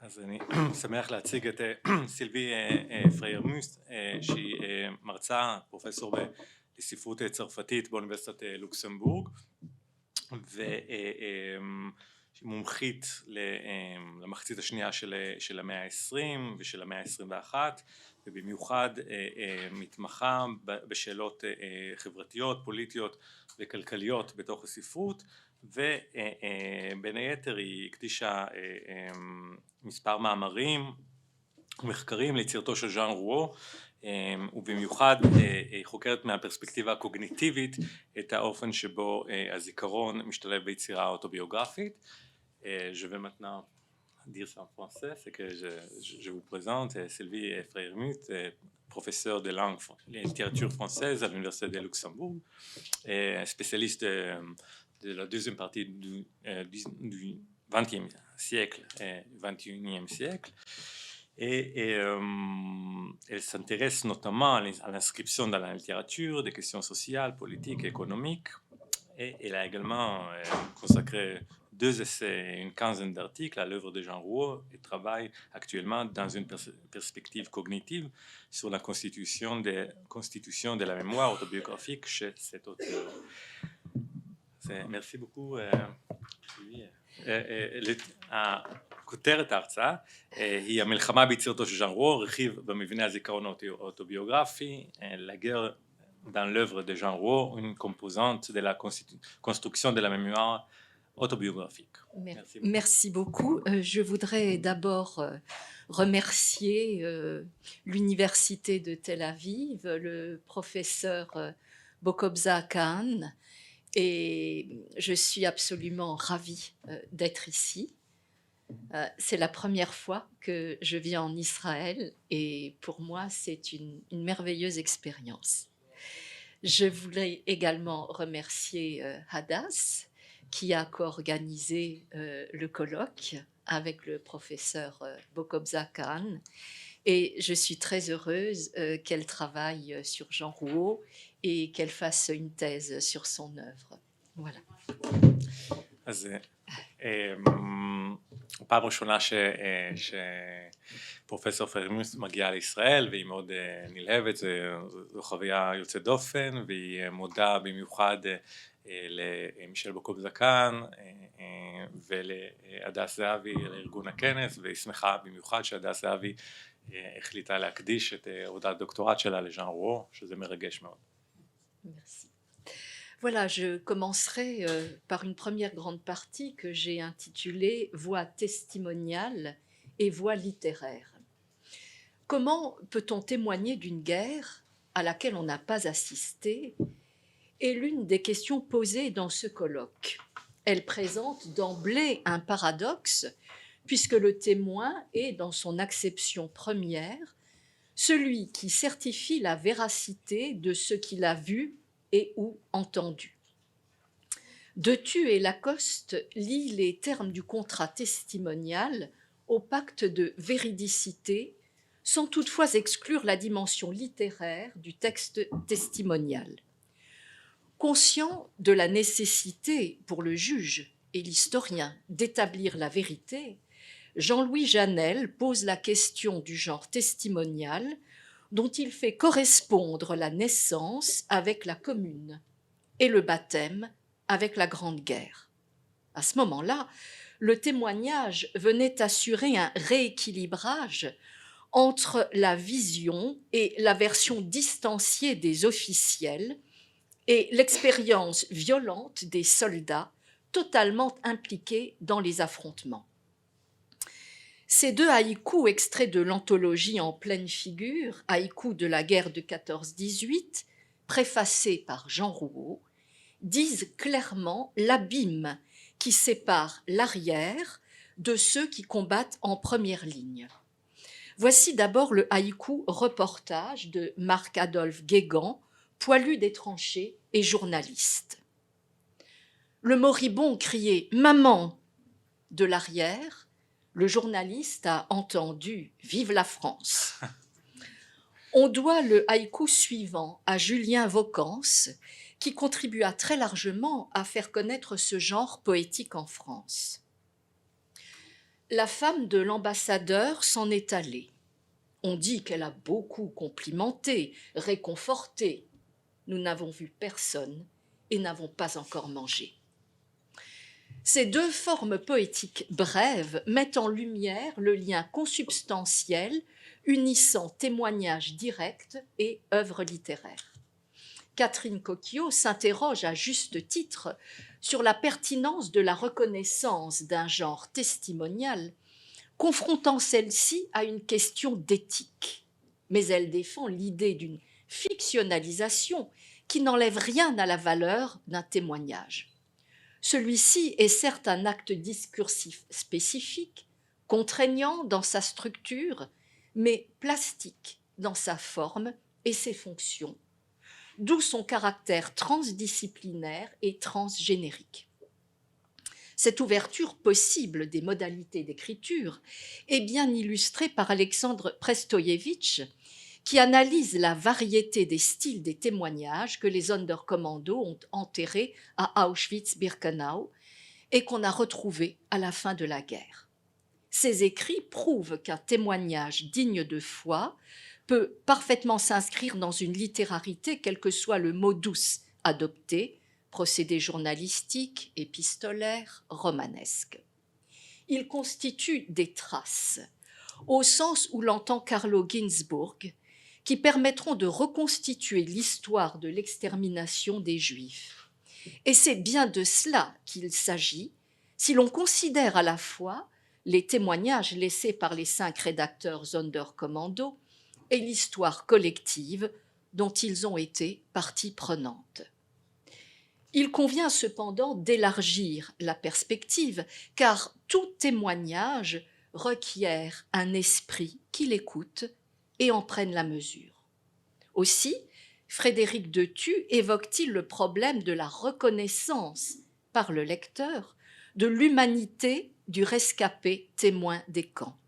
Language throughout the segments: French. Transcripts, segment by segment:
אז אני שמח להציג את סילבי פריירמוס, שהיא מרצה, פרופסור לספרות צרפתית באוניברסיטת לוקסמבורג, והיא מומחית למחצית השנייה של המאה ה-20 ושל המאה ה-21, ובמיוחד מתמחה בשאלות חברתיות, פוליטיות וכלכליות בתוך הספרות, ובין היתר היא הקדישה מספר מאמרים ומחקרים ליצירתו של ז'אן רוו, ובמיוחד היא חוקרת מהפרספקטיבה הקוגניטיבית את האופן שבו הזיכרון משתלב ביצירה האוטוביוגרפית. Je vais maintenant dire ça en français, c'est que je vous présente Sylvie Freyermuth, professeure de langue et littérature française à l'Université de Luxembourg, spécialiste de la deuxième partie du XXe siècle et XXIe siècle, et elle s'intéresse notamment à l'inscription dans la littérature des questions sociales, politiques, économiques, et elle a également consacré 2 essais et une quinzaine d'articles à l'œuvre de Jean Rouault et travaille actuellement dans une perspective cognitive sur la constitution de la mémoire autobiographique chez cet auteur. Merci beaucoup. כותרת ההרצאה היא המלחמה ביצירתו של ז'אן רוו, רכיב במבנה הזיכרון האוטוביוגרפי, la guerre dans l'œuvre de Jean Rouault, une composante de la construction de la mémoire autobiographique. Merci beaucoup. Je voudrais d'abord remercier l'Université de Tel Aviv, le professeur Bokobza Khan, et je suis absolument ravie d'être ici. C'est la première fois que je viens en Israël et pour moi c'est une merveilleuse expérience. Je voulais également remercier Hadass qui a co-organisé le colloque avec le professeur Bokobza Khan, et je suis très heureuse qu'elle travaille sur Jean Rouault et qu'elle fasse une thèse sur son œuvre. Voilà. אז פעם ראשונה שפרופסור פריירמוס מגיעה לישראל, והיא מאוד נלהבת, זו חוויה יוצאת דופן, והיא מודה במיוחד למישל בוקובזה קאן ולהדס זהבי לארגון הכנס, והיא שמחה במיוחד שהדס זהבי החליטה להקדיש את עבודת הדוקטורט שלה לז'אן רוו, שזה מרגש מאוד. Merci. Voilà, je commencerai par une première grande partie que j'ai intitulée « Voix testimoniale et voix littéraire ». Comment peut-on témoigner d'une guerre à laquelle on n'a pas assisté est l'une des questions posées dans ce colloque. Elle présente d'emblée un paradoxe, puisque le témoin est, dans son acception première, celui qui certifie la véracité de ce qu'il a vu et ou entendu. Detu et Lacoste lient les termes du contrat testimonial au pacte de véridicité, sans toutefois exclure la dimension littéraire du texte testimonial. Conscient de la nécessité pour le juge et l'historien d'établir la vérité, Jean-Louis Janel pose la question du genre testimonial dont il fait correspondre la naissance avec la commune et le baptême avec la Grande Guerre. À ce moment-là, le témoignage venait assurer un rééquilibrage entre la vision et la version distanciée des officiels et l'expérience violente des soldats totalement impliqués dans les affrontements. Ces 2 haïkus extraits de l'anthologie En pleine figure, haïkus de la guerre de 14-18, préfacés par Jean Rouault, disent clairement l'abîme qui sépare l'arrière de ceux qui combattent en première ligne. Voici d'abord le haïku reportage de Marc-Adolphe Guégan, poilu des tranchées et journaliste. Le moribond criait « Maman !» de l'arrière. Le journaliste a entendu « Vive la France !» On doit le haïku suivant à Julien Vocance, qui contribua très largement à faire connaître ce genre poétique en France. La femme de l'ambassadeur s'en est allée. On dit qu'elle a beaucoup complimenté, réconforté. Nous n'avons vu personne et n'avons pas encore mangé. Ces deux formes poétiques brèves mettent en lumière le lien consubstantiel unissant témoignage direct et œuvre littéraire. Catherine Cocchio s'interroge à juste titre sur la pertinence de la reconnaissance d'un genre testimonial, confrontant celle-ci à une question d'éthique. Mais elle défend l'idée d'une fictionnalisation qui n'enlève rien à la valeur d'un témoignage. Celui-ci est certes un acte discursif spécifique, contraignant dans sa structure, mais plastique dans sa forme et ses fonctions, d'où son caractère transdisciplinaire et transgénérique. Cette ouverture possible des modalités d'écriture est bien illustrée par Alexandre Prestoyevitch, qui analyse la variété des styles des témoignages que les Sonderkommando ont enterrés à Auschwitz-Birkenau et qu'on a retrouvés à la fin de la guerre. Ces écrits prouvent qu'un témoignage digne de foi peut parfaitement s'inscrire dans une littérarité, quel que soit le modus adopté, procédé journalistique, épistolaire, romanesque. Il constitue des traces, au sens où l'entend Carlo Ginzburg, qui permettront de reconstituer l'histoire de l'extermination des Juifs. Et c'est bien de cela qu'il s'agit, si l'on considère à la fois les témoignages laissés par les 5 rédacteurs Sonderkommando et l'histoire collective dont ils ont été partie prenante. Il convient cependant d'élargir la perspective, car tout témoignage requiert un esprit qui l'écoute et en prenne la mesure. Aussi, Frédéric de Thue évoque-t-il le problème de la reconnaissance par le lecteur de l'humanité du rescapé témoin des camps.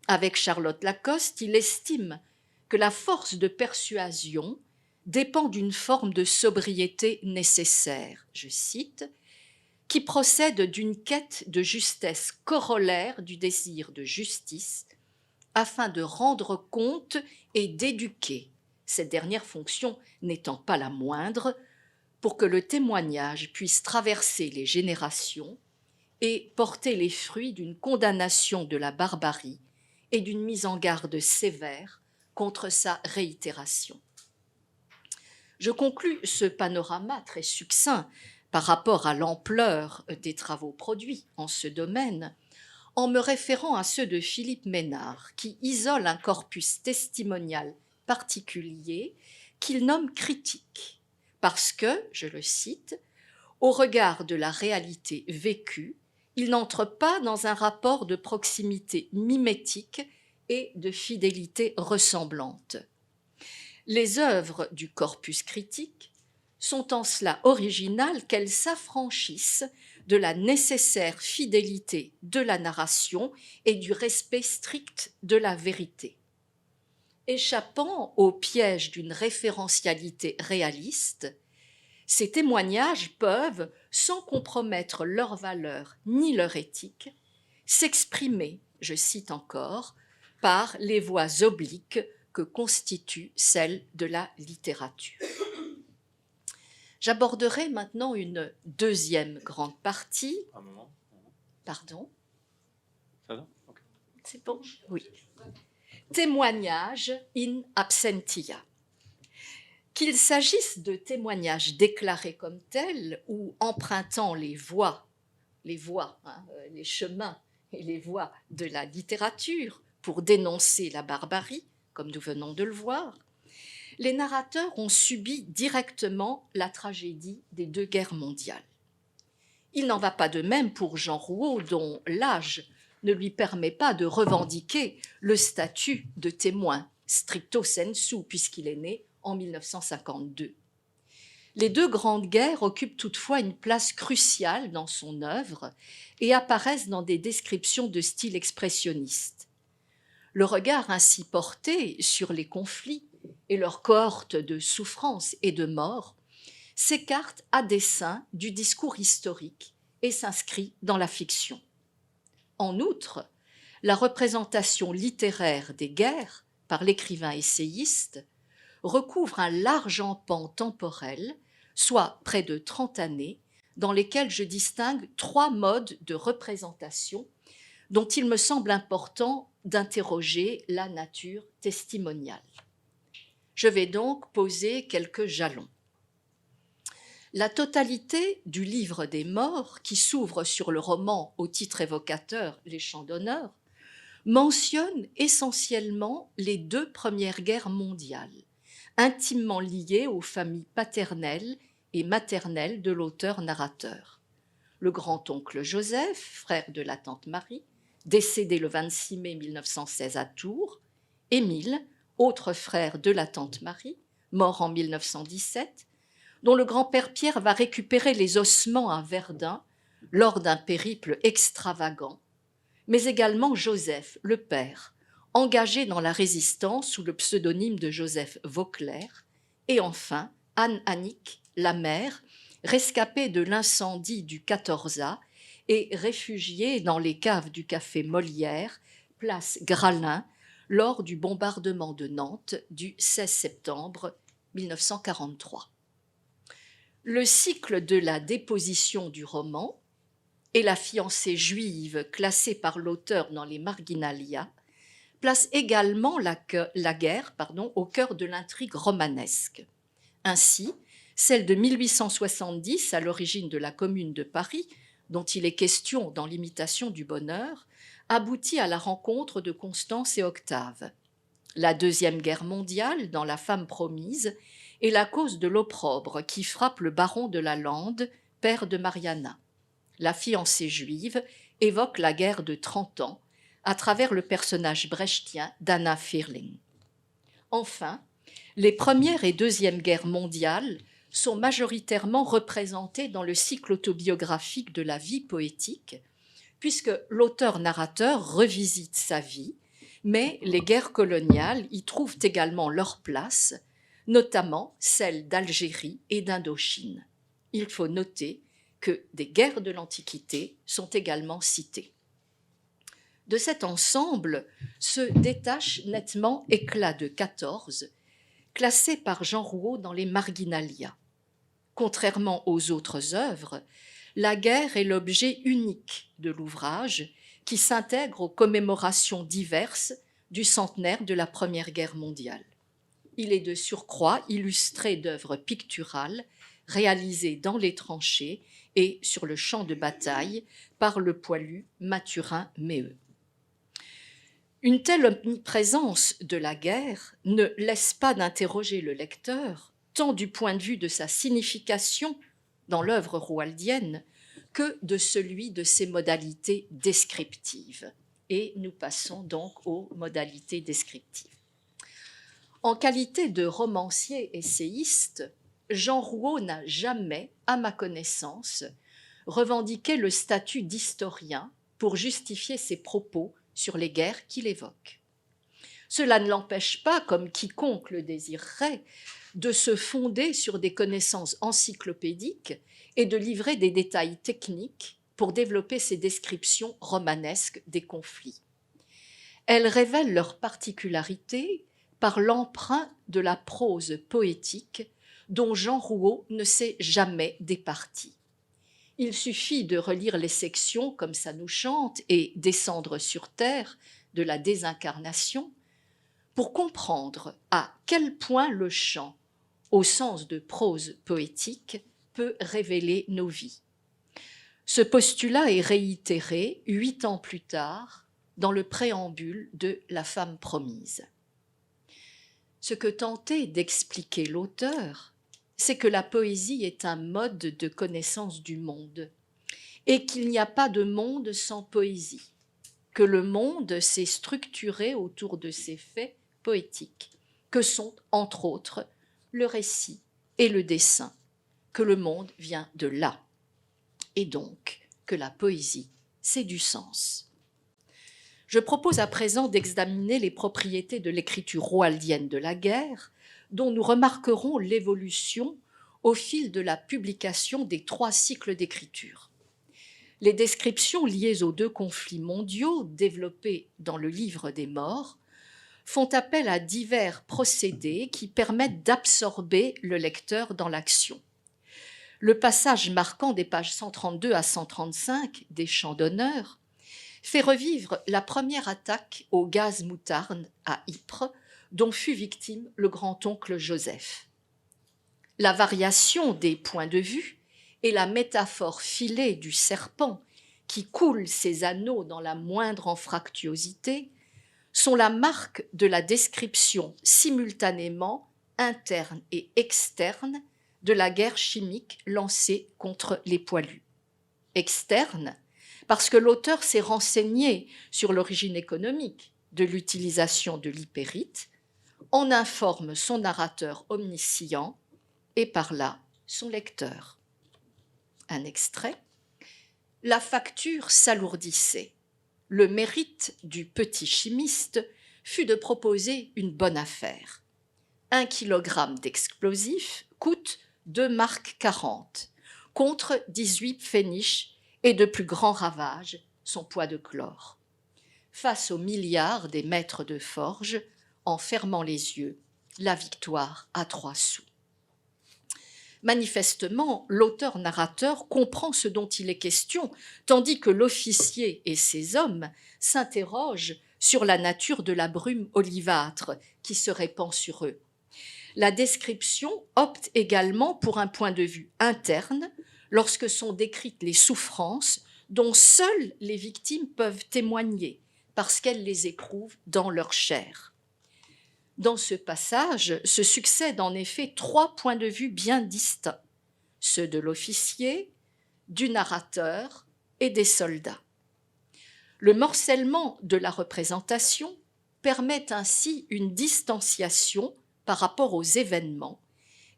Avec Charlotte Lacoste, il estime que la force de persuasion dépend d'une forme de sobriété nécessaire, je cite, qui procède d'une quête de justesse corollaire du désir de justice, afin de rendre compte et d'éduquer, cette dernière fonction n'étant pas la moindre, pour que le témoignage puisse traverser les générations et porter les fruits d'une condamnation de la barbarie et d'une mise en garde sévère contre sa réitération. Je conclus ce panorama très succinct par rapport à l'ampleur des travaux produits en ce domaine en me référant à ceux de Philippe Ménard, qui isole un corpus testimonial particulier qu'il nomme critique, parce que, je le cite, au regard de la réalité vécue, il n'entre pas dans un rapport de proximité mimétique et de fidélité ressemblante. Les œuvres du corpus critique sont en cela originales qu'elles s'affranchissent de la nécessaire fidélité de la narration et du respect strict de la vérité. Échappant au piège d'une référentialité réaliste, ces témoignages peuvent, sans compromettre leur valeur ni leur éthique, s'exprimer, je cite encore, par les voies obliques que constitue celle de la littérature. J'aborderai maintenant une deuxième grande partie. Un moment. Pardon? Ça va? Okay. C'est bon? Oui. Témoignages in absentia. Qu'il s'agisse de témoignages déclarés comme tels ou empruntant les voies, les chemins et les voies de la littérature pour dénoncer la barbarie, comme nous venons de le voir, les narrateurs ont subi directement la tragédie des 2 guerres mondiales. Il n'en va pas de même pour Jean Rouault, dont l'âge ne lui permet pas de revendiquer le statut de témoin, stricto sensu, puisqu'il est né en 1952. Les 2 grandes guerres occupent toutefois une place cruciale dans son œuvre et apparaissent dans des descriptions de style expressionniste. Le regard ainsi porté sur les conflits et leur cohorte de souffrance et de mort s'écarte à dessein du discours historique et s'inscrit dans la fiction. En outre, la représentation littéraire des guerres par l'écrivain essayiste recouvre un large empan temporel, soit près de 30 années, dans lesquelles je distingue 3 modes de représentation dont il me semble important d'interroger la nature testimoniale. Je vais donc poser quelques jalons. La totalité du livre des morts, qui s'ouvre sur le roman au titre évocateur Les Chants d'honneur, mentionne essentiellement les 2 premières guerres mondiales, intimement liées aux familles paternelles et maternelles de l'auteur-narrateur. Le grand-oncle Joseph, frère de la tante Marie, décédé le 26 mai 1916 à Tours, Émile, autre frère de la tante Marie, mort en 1917, dont le grand-père Pierre va récupérer les ossements à Verdun lors d'un périple extravagant, mais également Joseph, le père, engagé dans la résistance sous le pseudonyme de Joseph Vauclair, et enfin Anne-Annick, la mère, rescapée de l'incendie du 14A et réfugiée dans les caves du café Molière, place Gralin, lors du bombardement de Nantes du 16 septembre 1943. Le cycle de la déposition du roman et la fiancée juive classée par l'auteur dans les Marginalia place également la guerre au cœur de l'intrigue romanesque. Ainsi, celle de 1870, à l'origine de la Commune de Paris, dont il est question dans l'Imitation du bonheur, aboutit à la rencontre de Constance et Octave. La Deuxième Guerre mondiale, dans La femme promise, est la cause de l'opprobre qui frappe le baron de la Lande, père de Mariana. La fiancée juive évoque la guerre de 30 ans à travers le personnage brechtien d'Anna Firling. Enfin, les Première et Deuxième Guerres mondiales sont majoritairement représentées dans le cycle autobiographique de la vie poétique, puisque l'auteur-narrateur revisite sa vie, mais les guerres coloniales y trouvent également leur place, notamment celles d'Algérie et d'Indochine. Il faut noter que des guerres de l'Antiquité sont également citées. De cet ensemble se détache nettement Éclat de 14, classé par Jean Rouault dans les Marginalia. Contrairement aux autres œuvres, la guerre est l'objet unique de l'ouvrage qui s'intègre aux commémorations diverses du centenaire de la Première Guerre mondiale. Il est de surcroît illustré d'œuvres picturales réalisées dans les tranchées et sur le champ de bataille par le poilu Mathurin Méheux. Une telle omniprésence de la guerre ne laisse pas d'interroger le lecteur, tant du point de vue de sa signification dans l'œuvre roualdienne que de celui de ses modalités descriptives. Et nous passons donc aux modalités descriptives. En qualité de romancier essayiste, Jean Rouault n'a jamais, à ma connaissance, revendiqué le statut d'historien pour justifier ses propos sur les guerres qu'il évoque. Cela ne l'empêche pas, comme quiconque le désirerait, de se fonder sur des connaissances encyclopédiques et de livrer des détails techniques pour développer ses descriptions romanesques des conflits. Elles révèlent leur particularité par l'emprunt de la prose poétique dont Jean Rouault ne s'est jamais départi. Il suffit de relire les sections comme ça nous chante et Descendre sur terre de la désincarnation pour comprendre à quel point le chant, au sens de prose poétique, peut révéler nos vies. Ce postulat est réitéré 8 ans plus tard dans le préambule de La femme promise. Ce que tentait d'expliquer l'auteur, c'est que la poésie est un mode de connaissance du monde et qu'il n'y a pas de monde sans poésie, que le monde s'est structuré autour de ces faits poétiques, que sont, entre autres, le récit et le dessin, que le monde vient de là, et donc que la poésie, c'est du sens. Je propose à présent d'examiner les propriétés de l'écriture roualdienne de la guerre, dont nous remarquerons l'évolution au fil de la publication des 3 cycles d'écriture. Les descriptions liées aux deux conflits mondiaux développés dans le livre des morts font appel à divers procédés qui permettent d'absorber le lecteur dans l'action. Le passage marquant des pages 132 à 135 des Chants d'honneur fait revivre la première attaque au gaz moutarde à Ypres, dont fut victime le grand-oncle Joseph. La variation des points de vue et la métaphore filée du serpent qui coule ses anneaux dans la moindre anfractuosité sont la marque de la description simultanément interne et externe de la guerre chimique lancée contre les poilus. Externe, parce que l'auteur s'est renseigné sur l'origine économique de l'utilisation de l'hypérite, en informe son narrateur omniscient et par là son lecteur. Un extrait. La facture s'alourdissait. Le mérite du petit chimiste fut de proposer une bonne affaire. 1 kilogramme d'explosifs coûte 2,40 marks contre 18 pfennigs et de plus grands ravages son poids de chlore. Face aux milliards des maîtres de forge, en fermant les yeux, la victoire à 3 sous. Manifestement, l'auteur-narrateur comprend ce dont il est question, tandis que l'officier et ses hommes s'interrogent sur la nature de la brume olivâtre qui se répand sur eux. La description opte également pour un point de vue interne lorsque sont décrites les souffrances dont seules les victimes peuvent témoigner parce qu'elles les éprouvent dans leur chair. Dans ce passage se succèdent en effet 3 points de vue bien distincts, ceux de l'officier, du narrateur et des soldats. Le morcellement de la représentation permet ainsi une distanciation par rapport aux événements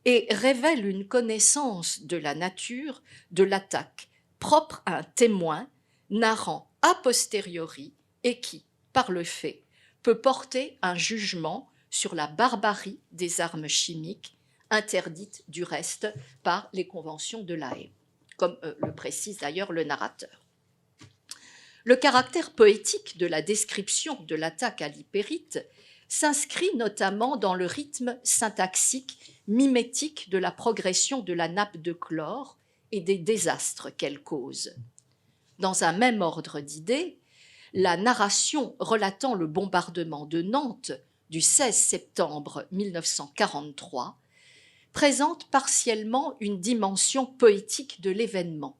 et révèle une connaissance de la nature de l'attaque propre à un témoin narrant a posteriori et qui, par le fait, peut porter un jugement sur la barbarie des armes chimiques, interdites du reste par les conventions de La Haye, comme le précise d'ailleurs le narrateur. Le caractère poétique de la description de l'attaque à l'hypérite s'inscrit notamment dans le rythme syntaxique mimétique de la progression de la nappe de chlore et des désastres qu'elle cause. Dans un même ordre d'idées, la narration relatant le bombardement de Nantes du 16 septembre 1943 présente partiellement une dimension poétique de l'événement.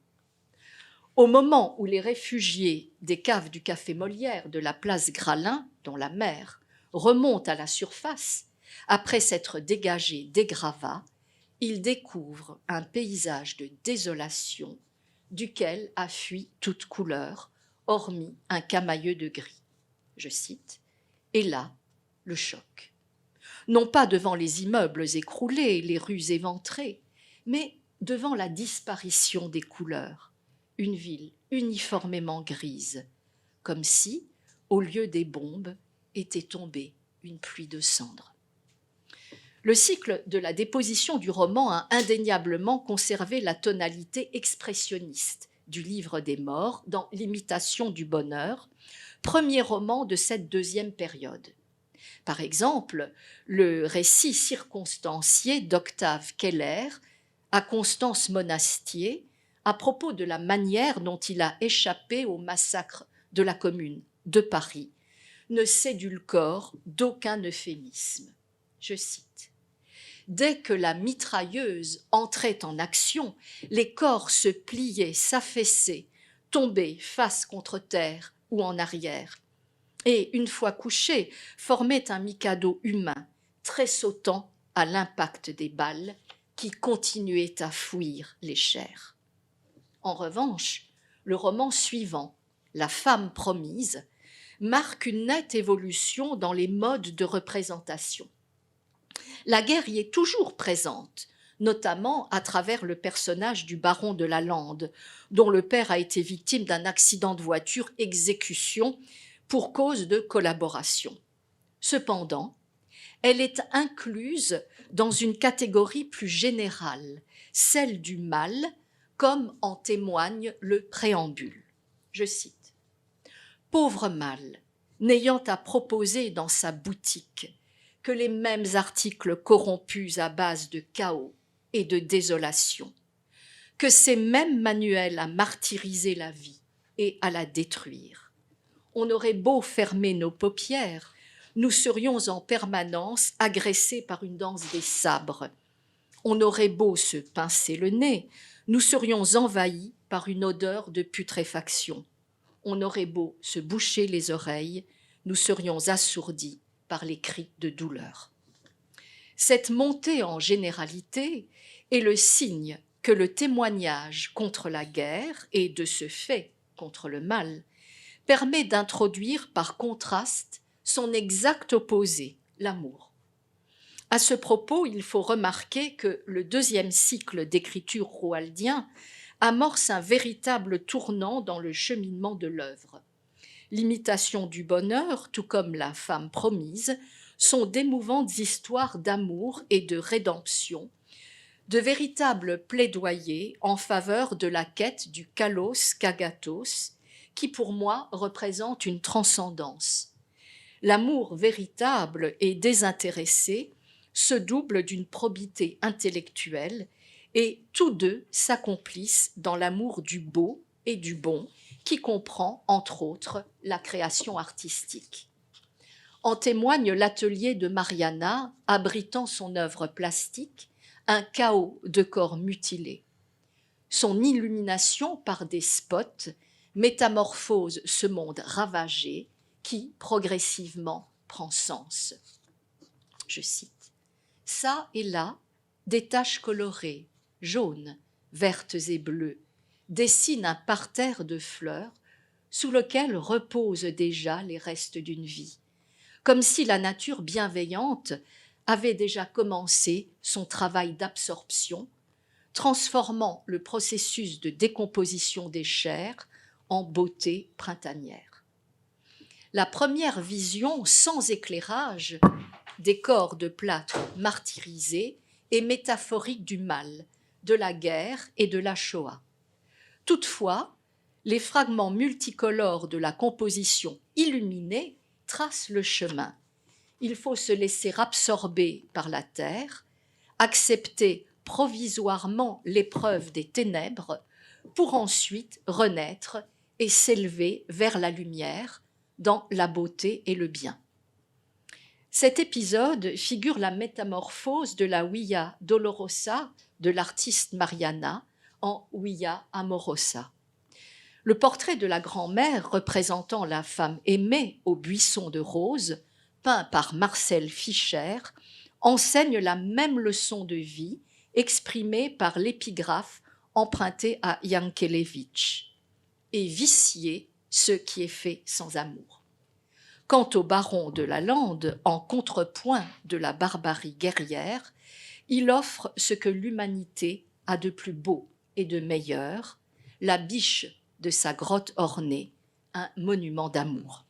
Au moment où les réfugiés des caves du Café Molière de la place Gralin, dont la mer, remontent à la surface, après s'être dégagés des gravats, ils découvrent un paysage de désolation duquel a fui toute couleur, hormis un camailleux de gris. Je cite, « Et là, le choc. Non pas devant les immeubles écroulés, les rues éventrées, mais devant la disparition des couleurs, une ville uniformément grise, comme si, au lieu des bombes, était tombée une pluie de cendres. » Le cycle de la déposition du roman a indéniablement conservé la tonalité expressionniste du livre des morts dans L'imitation du bonheur, premier roman de cette deuxième période. Par exemple, le récit circonstancié d'Octave Keller à Constance Monastier à propos de la manière dont il a échappé au massacre de la Commune de Paris ne s'édulcore d'aucun euphémisme. Je cite. « Dès que la mitrailleuse entrait en action, les corps se pliaient, s'affaissaient, tombaient face contre terre ou en arrière, et, une fois couchés, formaient un mikado humain, tressautant à l'impact des balles qui continuaient à fouir les chairs. » En revanche, le roman suivant, La femme promise, marque une nette évolution dans les modes de représentation. La guerre y est toujours présente, notamment à travers le personnage du baron de la Lande, dont le père a été victime d'un accident de voiture exécution pour cause de collaboration. Cependant, elle est incluse dans une catégorie plus générale, celle du mal, comme en témoigne le préambule. Je cite : « Pauvre mâle, n'ayant à proposer dans sa boutique que les mêmes articles corrompus à base de chaos et de désolation, que ces mêmes manuels à martyriser la vie et à la détruire. On aurait beau fermer nos paupières, nous serions en permanence agressés par une danse des sabres. On aurait beau se pincer le nez, nous serions envahis par une odeur de putréfaction. On aurait beau se boucher les oreilles, nous serions assourdis par les cris de douleur. » Cette montée en généralité est le signe que le témoignage contre la guerre et de ce fait contre le mal permet d'introduire par contraste son exact opposé, l'amour. À ce propos, il faut remarquer que le deuxième cycle d'écriture roualdien amorce un véritable tournant dans le cheminement de l'œuvre. L'imitation du bonheur, tout comme la femme promise, sont d'émouvantes histoires d'amour et de rédemption, de véritables plaidoyers en faveur de la quête du kalos kagatos, qui pour moi représente une transcendance. L'amour véritable et désintéressé se double d'une probité intellectuelle et tous deux s'accomplissent dans l'amour du beau et du bon qui comprend, entre autres, la création artistique. En témoigne l'atelier de Mariana abritant son œuvre plastique, un chaos de corps mutilés. Son illumination par des spots métamorphose ce monde ravagé qui, progressivement, prend sens. Je cite : « Ça et là, des taches colorées, jaunes, vertes et bleues, dessinent un parterre de fleurs sous lequel reposent déjà les restes d'une vie, comme si la nature bienveillante avait déjà commencé son travail d'absorption, transformant le processus de décomposition des chairs en beauté printanière. » La première vision sans éclairage des corps de plâtre martyrisés est métaphorique du mal, de la guerre et de la Shoah. Toutefois, les fragments multicolores de la composition illuminée tracent le chemin. Il faut se laisser absorber par la terre, accepter provisoirement l'épreuve des ténèbres pour ensuite renaître et s'élever vers la lumière dans la beauté et le bien. Cet épisode figure la métamorphose de la Via Dolorosa de l'artiste Mariana en Via Amorosa. Le portrait de la grand-mère représentant la femme aimée au buisson de roses, peint par Marcel Fischer, enseigne la même leçon de vie exprimée par l'épigraphe empruntée à Yankelevitch. Et vicier ce qui est fait sans amour. Quant au baron de la Lande, en contrepoint de la barbarie guerrière, il offre ce que l'humanité a de plus beau et de meilleur, la biche de sa grotte ornée, un monument d'amour.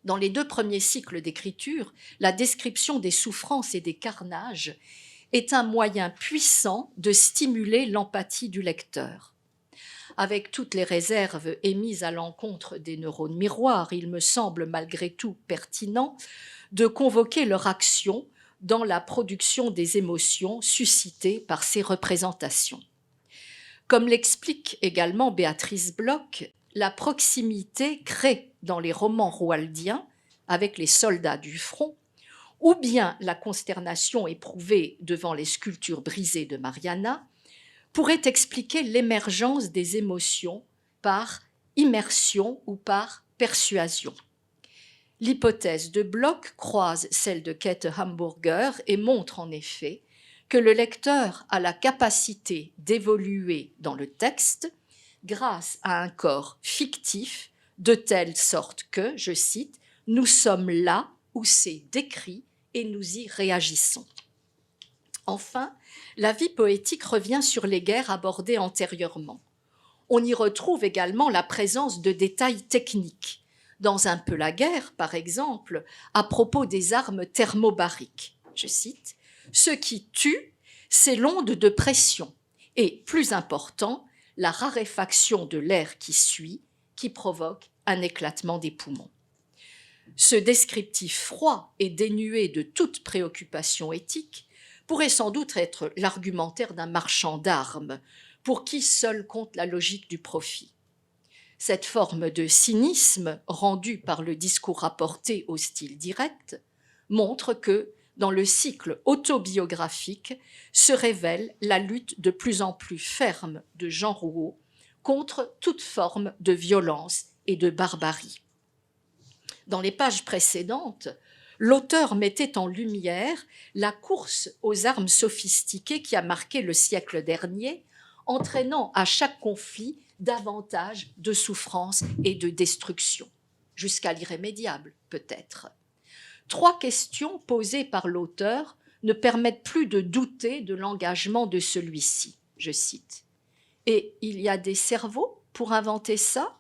Dans les deux premiers cycles d'écriture, la description des souffrances et des carnages est un moyen puissant de stimuler l'empathie du lecteur. Avec toutes les réserves émises à l'encontre des neurones miroirs, il me semble malgré tout pertinent de convoquer leur action dans la production des émotions suscitées par ces représentations. Comme l'explique également Béatrice Bloch, la proximité crée dans les romans roualdiens, avec les soldats du front, ou bien la consternation éprouvée devant les sculptures brisées de Mariana, pourrait expliquer l'émergence des émotions par immersion ou par persuasion. L'hypothèse de Bloch croise celle de Käthe Hamburger et montre en effet que le lecteur a la capacité d'évoluer dans le texte grâce à un corps fictif de telle sorte que, je cite, « nous sommes là où c'est décrit et nous y réagissons ». Enfin, la vie poétique revient sur les guerres abordées antérieurement. On y retrouve également la présence de détails techniques. Dans Un peu la guerre, par exemple, à propos des armes thermobariques, je cite, « Ce qui tue, c'est l'onde de pression, et, plus important, la raréfaction de l'air qui suit, qui provoque un éclatement des poumons. Ce descriptif froid et dénué de toute préoccupation éthique pourrait sans doute être l'argumentaire d'un marchand d'armes, pour qui seul compte la logique du profit. Cette forme de cynisme, rendue par le discours rapporté au style direct, montre que, dans le cycle autobiographique, se révèle la lutte de plus en plus ferme de Jean Rouault contre toute forme de violence et de barbarie. Dans les pages précédentes, l'auteur mettait en lumière la course aux armes sophistiquées qui a marqué le siècle dernier, entraînant à chaque conflit davantage de souffrance et de destruction, jusqu'à l'irrémédiable peut-être. 3 questions posées par l'auteur ne permettent plus de douter de l'engagement de celui-ci. Je cite. « Et il y a des cerveaux pour inventer ça ?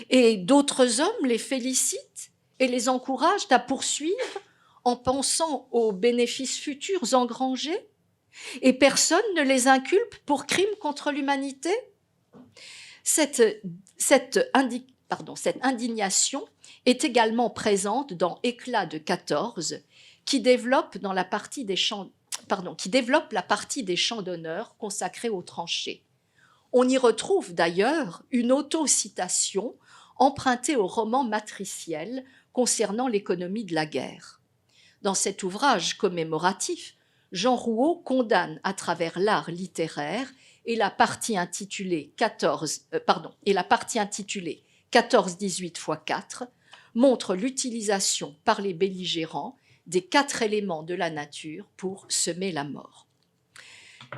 Et d'autres hommes les félicitent et les encouragent à poursuivre en pensant aux bénéfices futurs engrangés ? Et personne ne les inculpe pour crime contre l'humanité ? » Cette indignation est également présente dans Éclat de 14, qui développe la partie des champs d'honneur consacrée aux tranchées. On y retrouve d'ailleurs une auto-citation empruntée au roman matriciel concernant l'économie de la guerre. Dans cet ouvrage commémoratif, Jean Rouault condamne à travers l'art littéraire et la partie intitulée 14-18 x 4 montre l'utilisation par les belligérants des 4 éléments de la nature pour semer la mort.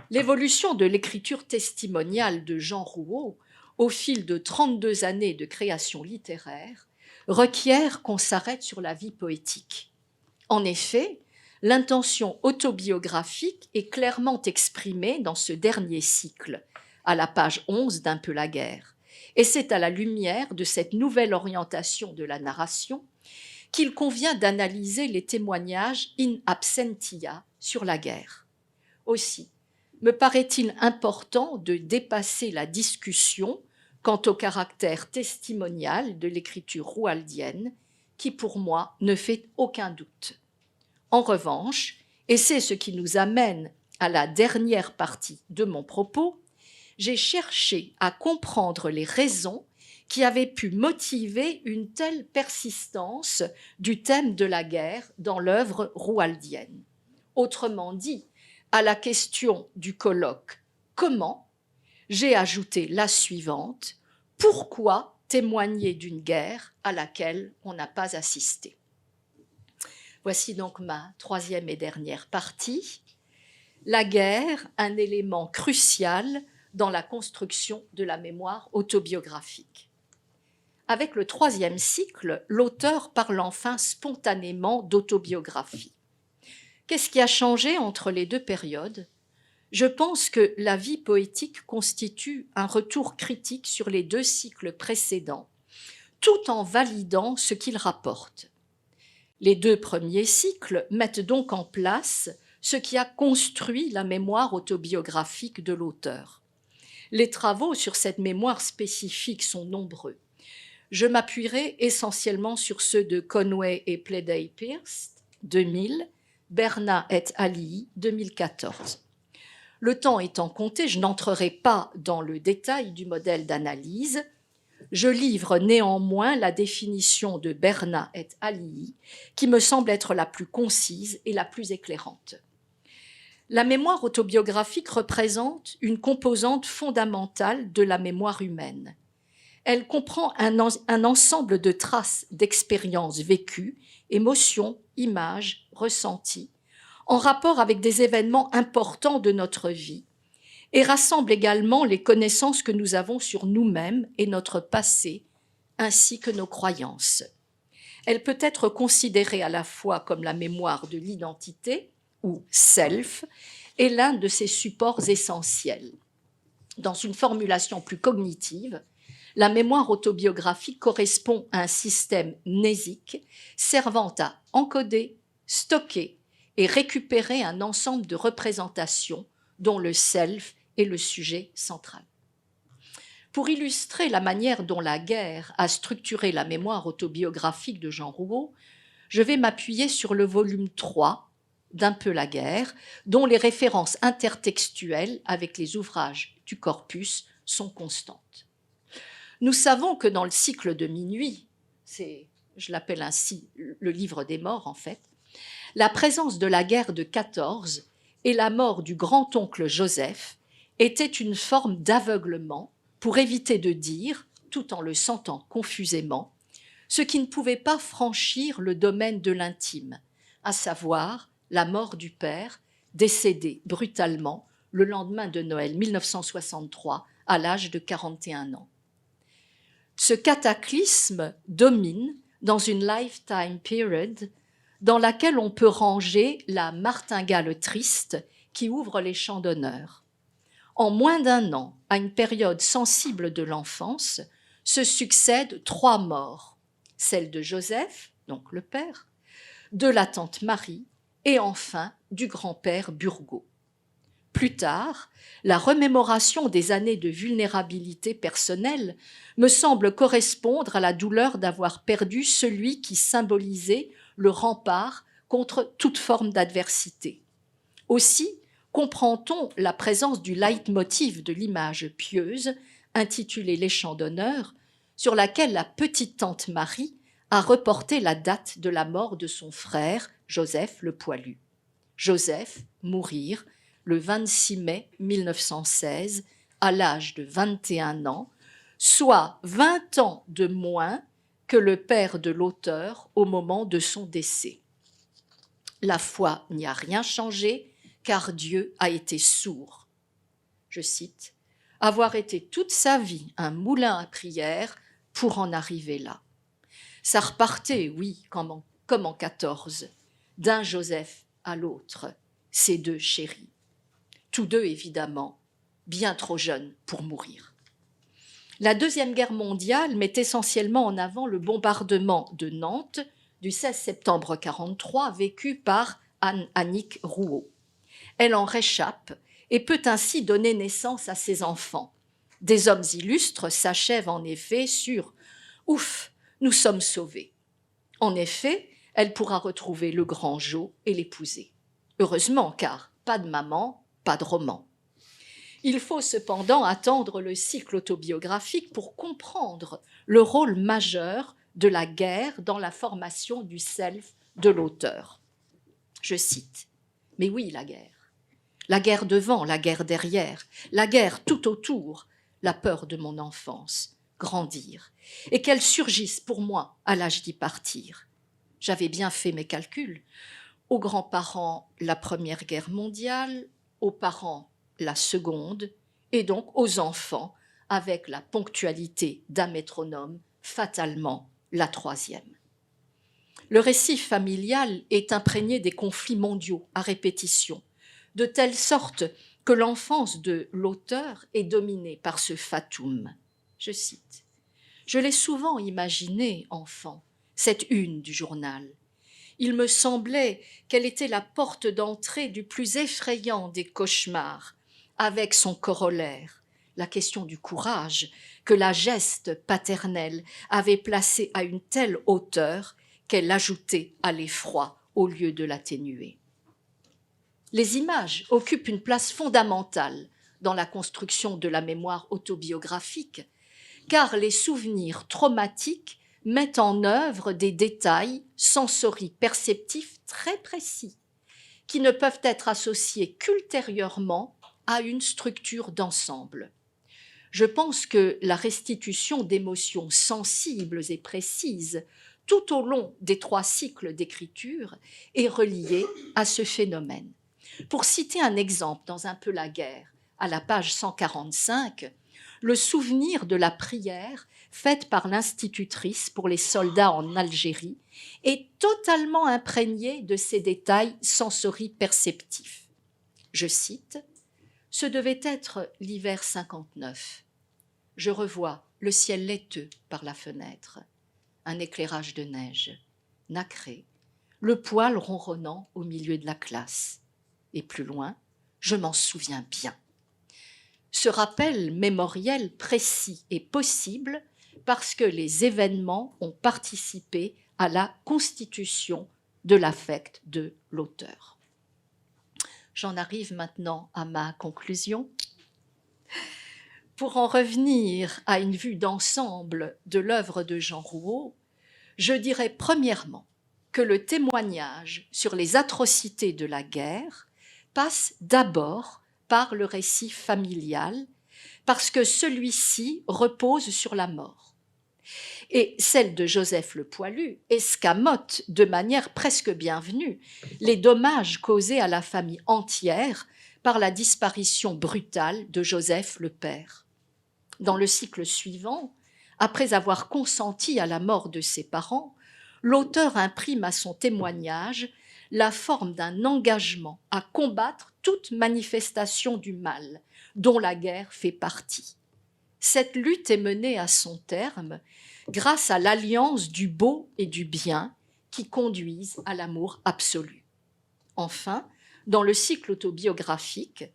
L'évolution de l'écriture testimoniale de Jean Rouault au fil de 32 années de création littéraire requiert qu'on s'arrête sur la vie poétique. En effet, l'intention autobiographique est clairement exprimée dans ce dernier cycle, à la page 11 d'Un peu la guerre. Et c'est à la lumière de cette nouvelle orientation de la narration qu'il convient d'analyser les témoignages in absentia sur la guerre. Aussi, me paraît-il important de dépasser la discussion quant au caractère testimonial de l'écriture roualdienne, qui pour moi ne fait aucun doute. En revanche, et c'est ce qui nous amène à la dernière partie de mon propos, j'ai cherché à comprendre les raisons qui avaient pu motiver une telle persistance du thème de la guerre dans l'œuvre roualdienne. Autrement dit, à la question du colloque « Comment ?», j'ai ajouté la suivante « Pourquoi témoigner d'une guerre à laquelle on n'a pas assisté ?» Voici donc ma 3e et dernière partie. La guerre, un élément crucial dans la construction de la mémoire autobiographique. Avec le 3e cycle, l'auteur parle enfin spontanément d'autobiographie. Qu'est-ce qui a changé entre les 2 périodes ? Je pense que la vie poétique constitue un retour critique sur les 2 cycles précédents, tout en validant ce qu'ils rapportent. Les 2 premiers cycles mettent donc en place ce qui a construit la mémoire autobiographique de l'auteur. Les travaux sur cette mémoire spécifique sont nombreux. Je m'appuierai essentiellement sur ceux de Conway et Pleiday-Peirce, 2000, Bernat et Ali, 2014. Le temps étant compté, je n'entrerai pas dans le détail du modèle d'analyse. Je livre néanmoins la définition de Bernat et Ali, qui me semble être la plus concise et la plus éclairante. La mémoire autobiographique représente une composante fondamentale de la mémoire humaine. Elle comprend un ensemble de traces d'expériences vécues, émotions, images, ressentis, en rapport avec des événements importants de notre vie, et rassemble également les connaissances que nous avons sur nous-mêmes et notre passé, ainsi que nos croyances. Elle peut être considérée à la fois comme la mémoire de l'identité, ou self, et l'un de ses supports essentiels. Dans une formulation plus cognitive, la mémoire autobiographique correspond à un système mnésique servant à encoder, stocker et récupérer un ensemble de représentations dont le self est le sujet central. Pour illustrer la manière dont la guerre a structuré la mémoire autobiographique de Jean Rouault, je vais m'appuyer sur le volume 3 d'Un peu la guerre, dont les références intertextuelles avec les ouvrages du corpus sont constantes. Nous savons que dans le cycle de Minuit, je l'appelle ainsi le livre des morts en fait, la présence de la guerre de 14 et la mort du grand-oncle Joseph était une forme d'aveuglement pour éviter de dire, tout en le sentant confusément, ce qui ne pouvait pas franchir le domaine de l'intime, à savoir la mort du père, décédé brutalement le lendemain de Noël 1963 à l'âge de 41 ans. Ce cataclysme domine dans une lifetime period dans laquelle on peut ranger la martingale triste qui ouvre les champs d'honneur. En moins d'un an, à une période sensible de l'enfance, se succèdent 3 morts, celle de Joseph, donc le père, de la tante Marie et enfin du grand-père Burgot. Plus tard, la remémoration des années de vulnérabilité personnelle me semble correspondre à la douleur d'avoir perdu celui qui symbolisait le rempart contre toute forme d'adversité. Aussi, comprend-on la présence du leitmotiv de l'image pieuse, intitulée Les Chants d'honneur, sur laquelle la petite tante Marie a reporté la date de la mort de son frère, Joseph le Poilu. Joseph mourir le 26 mai 1916, à l'âge de 21 ans, soit 20 ans de moins que le père de l'auteur au moment de son décès. La foi n'y a rien changé, car Dieu a été sourd. Je cite, « avoir été toute sa vie un moulin à prière pour en arriver là. » Ça repartait, oui, comme en 14, d'un Joseph à l'autre, ces 2 chéris. Tous 2, évidemment, bien trop jeunes pour mourir. La Deuxième Guerre mondiale met essentiellement en avant le bombardement de Nantes du 16 septembre 1943 vécu par Annick Rouault. Elle en réchappe et peut ainsi donner naissance à ses enfants. Des hommes illustres s'achèvent en effet sur « Ouf, nous sommes sauvés ». En effet, elle pourra retrouver le grand Jo et l'épouser. Heureusement, car pas de maman, pas de roman. Il faut cependant attendre le cycle autobiographique pour comprendre le rôle majeur de la guerre dans la formation du self de l'auteur. Je cite, « Mais oui, la guerre devant, la guerre derrière, la guerre tout autour, la peur de mon enfance, grandir, et qu'elle surgisse pour moi à l'âge d'y partir. J'avais bien fait mes calculs. Aux grands-parents, la Première Guerre mondiale, aux parents, la Seconde, et donc aux enfants, avec la ponctualité d'un métronome, fatalement la 3e. Le récit familial est imprégné des conflits mondiaux à répétition, de telle sorte que l'enfance de l'auteur est dominée par ce fatum. Je cite, « Je l'ai souvent imaginé, enfant, cette une du journal. Il me semblait qu'elle était la porte d'entrée du plus effrayant des cauchemars, avec son corollaire, la question du courage que la geste paternelle avait placé à une telle hauteur qu'elle ajoutait à l'effroi au lieu de l'atténuer. » Les images occupent une place fondamentale dans la construction de la mémoire autobiographique, car les souvenirs traumatiques mettent en œuvre des détails sensori-perceptifs très précis, qui ne peuvent être associés qu'ultérieurement à une structure d'ensemble. Je pense que la restitution d'émotions sensibles et précises tout au long des 3 cycles d'écriture est reliée à ce phénomène. Pour citer un exemple dans Un peu la guerre, à la page 145, le souvenir de la prière faite par l'institutrice pour les soldats en Algérie est totalement imprégné de ces détails sensori-perceptifs. Je cite, « Ce devait être l'hiver 59. Je revois le ciel laiteux par la fenêtre, un éclairage de neige, nacré, le poêle ronronnant au milieu de la classe. Et plus loin, je m'en souviens bien. ce rappel mémoriel précis est possible parce que les événements ont participé à la constitution de l'affect de l'auteur. J'en arrive maintenant à ma conclusion. Pour en revenir à une vue d'ensemble de l'œuvre de Jean Rouault, je dirais premièrement que le témoignage sur les atrocités de la guerre passe d'abord par le récit familial, parce que celui-ci repose sur la mort. Et celle de Joseph le Poilu escamote de manière presque bienvenue les dommages causés à la famille entière par la disparition brutale de Joseph le père. Dans le cycle suivant, après avoir consenti à la mort de ses parents, l'auteur imprime à son témoignage la forme d'un engagement à combattre toute manifestation du mal, dont la guerre fait partie. Cette lutte est menée à son terme grâce à l'alliance du beau et du bien qui conduisent à l'amour absolu. Enfin, dans le cycle autobiographique,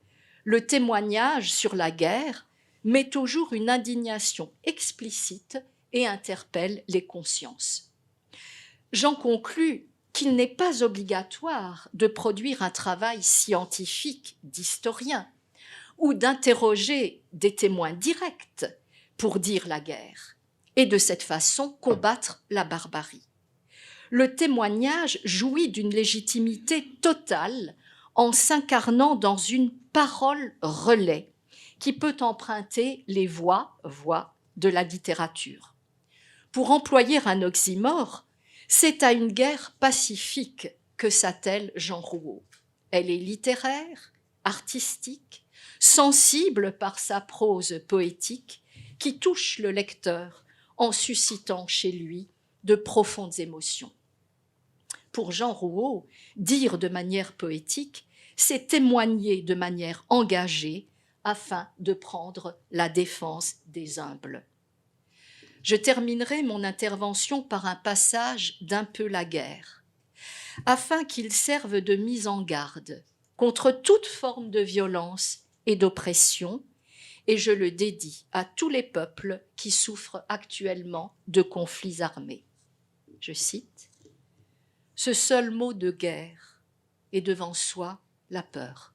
le témoignage sur la guerre met toujours une indignation explicite et interpelle les consciences. J'en conclus qu'il n'est pas obligatoire de produire un travail scientifique d'historien ou d'interroger des témoins directs pour dire la guerre et de cette façon combattre la barbarie. Le témoignage jouit d'une légitimité totale en s'incarnant dans une parole relais qui peut emprunter les voix de la littérature. Pour employer un oxymore, c'est à une guerre pacifique que s'attelle Jean Rouault. Elle est littéraire, artistique, sensible par sa prose poétique qui touche le lecteur en suscitant chez lui de profondes émotions. Pour Jean Rouault, dire de manière poétique, c'est témoigner de manière engagée afin de prendre la défense des humbles. Je terminerai mon intervention par un passage d'Un peu la guerre, afin qu'il serve de mise en garde contre toute forme de violence et d'oppression, et je le dédie à tous les peuples qui souffrent actuellement de conflits armés. Je cite : « Ce seul mot de guerre est devant soi la peur,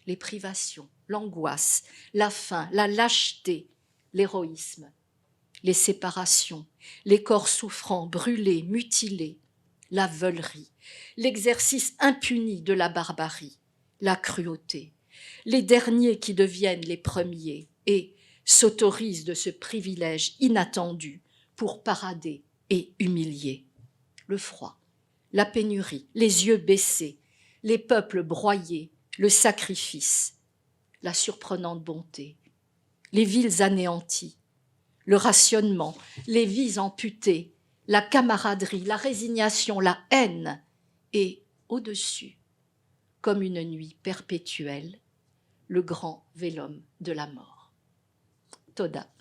les privations, l'angoisse, la faim, la lâcheté, l'héroïsme, les séparations, les corps souffrants, brûlés, mutilés, la veulerie, l'exercice impuni de la barbarie, la cruauté, les derniers qui deviennent les premiers et s'autorisent de ce privilège inattendu pour parader et humilier, le froid, la pénurie, les yeux baissés, les peuples broyés, le sacrifice, la surprenante bonté, les villes anéanties, le rationnement, les vies amputées, la camaraderie, la résignation, la haine, et au-dessus, comme une nuit perpétuelle, le grand vélum de la mort. Toda.